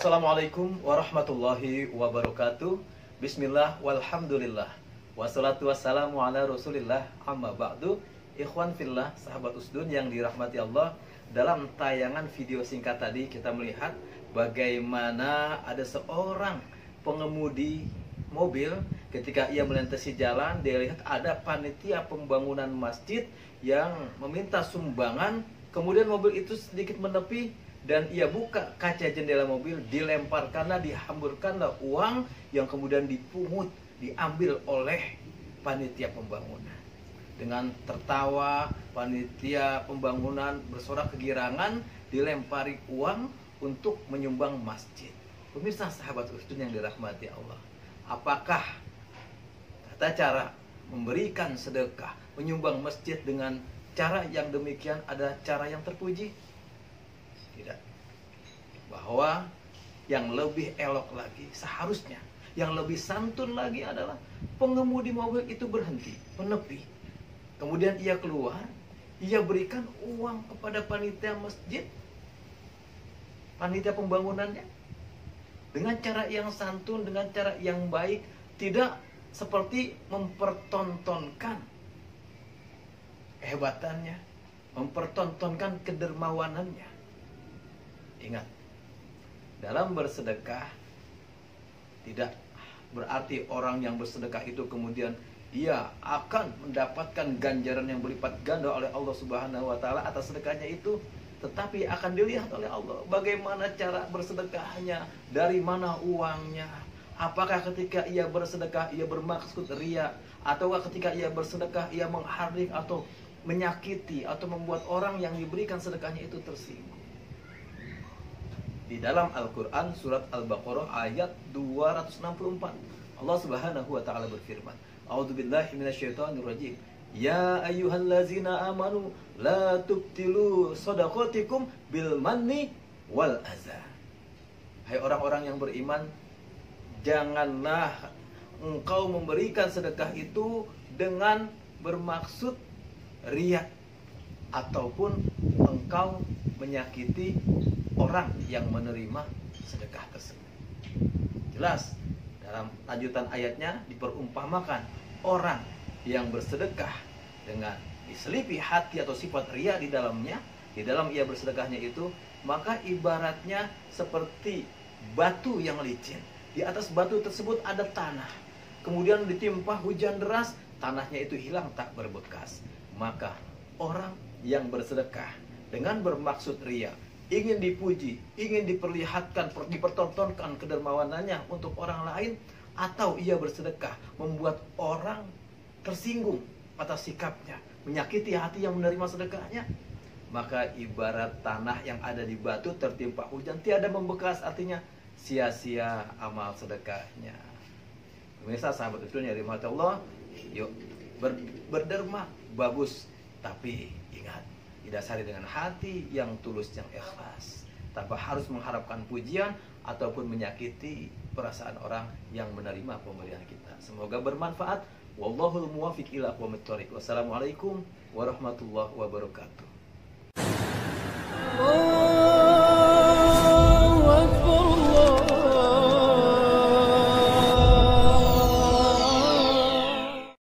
Assalamualaikum warahmatullahi wabarakatuh. Bismillah walhamdulillah. Wassalatu wassalamu ala rasulillah amma ba'du. Ikhwan fillah, sahabat usdun yang dirahmati Allah. Dalam tayangan video singkat tadi kita melihat bagaimana ada seorang pengemudi mobil ketika ia melintasi jalan, dia lihat ada panitia pembangunan masjid yang meminta sumbangan. Kemudian mobil itu sedikit menepi dan ia buka kaca jendela mobil, dilemparkanlah, dihamburkanlah uang yang kemudian dipungut, diambil oleh panitia pembangunan. Dengan tertawa, panitia pembangunan bersorak kegirangan, dilempari uang untuk menyumbang masjid. Pemirsa sahabat usdun yang dirahmati Allah, apakah tata cara memberikan sedekah, menyumbang masjid dengan cara yang demikian ada cara yang terpuji? Tidak. Bahwa yang lebih elok lagi, seharusnya yang lebih santun lagi adalah pengemudi mobil itu berhenti, menepi. Kemudian ia keluar, ia berikan uang kepada panitia masjid, panitia pembangunannya, dengan cara yang santun, dengan cara yang baik, tidak seperti mempertontonkan kehebatannya, mempertontonkan kedermawanannya. Ingat, dalam bersedekah tidak berarti orang yang bersedekah itu kemudian ia akan mendapatkan ganjaran yang berlipat ganda oleh Allah Subhanahu wa taala atas sedekahnya itu, tetapi akan dilihat oleh Allah bagaimana cara bersedekahnya, dari mana uangnya. Apakah ketika ia bersedekah ia bermaksud riya, atau ketika ia bersedekah ia menghardik atau menyakiti atau membuat orang yang diberikan sedekahnya itu tersinggung. Di dalam Al-Quran surat Al-Baqarah ayat 264 Allah Subhanahu wa ta'ala berfirman, A'udzubillahi minasyaitonirrajim, Ya ayyuhallazina amanu la tubtilu shadaqatikum bil manni wal adza. Hai orang-orang yang beriman, janganlah engkau memberikan sedekah itu dengan bermaksud riya ataupun engkau menyakiti orang yang menerima sedekah tersebut. Jelas dalam lanjutan ayatnya diperumpamakan orang yang bersedekah dengan diselipi hati atau sifat riya di dalamnya, di dalam ia bersedekahnya itu, maka ibaratnya seperti batu yang licin. Di atas batu tersebut ada tanah, kemudian ditimpa hujan deras, tanahnya itu hilang tak berbekas. Maka orang yang bersedekah dengan bermaksud riya, ingin dipuji, ingin diperlihatkan, dipertontonkan kedermawanannya untuk orang lain, atau ia bersedekah membuat orang tersinggung atas sikapnya, menyakiti hati yang menerima sedekahnya, maka ibarat tanah yang ada di batu tertimpa hujan tiada membekas, artinya sia-sia amal sedekahnya. Pemirsa sahabat usdun yang dirahmati Allah, yuk berderma bagus, tapi ingat, didasari dengan hati yang tulus, yang ikhlas, tanpa harus mengharapkan pujian ataupun menyakiti perasaan orang yang menerima pemberian kita. Semoga bermanfaat. Wallahul muwaffiq ila aqwamit thoriq. Wassalamualaikum warahmatullahi wabarakatuh.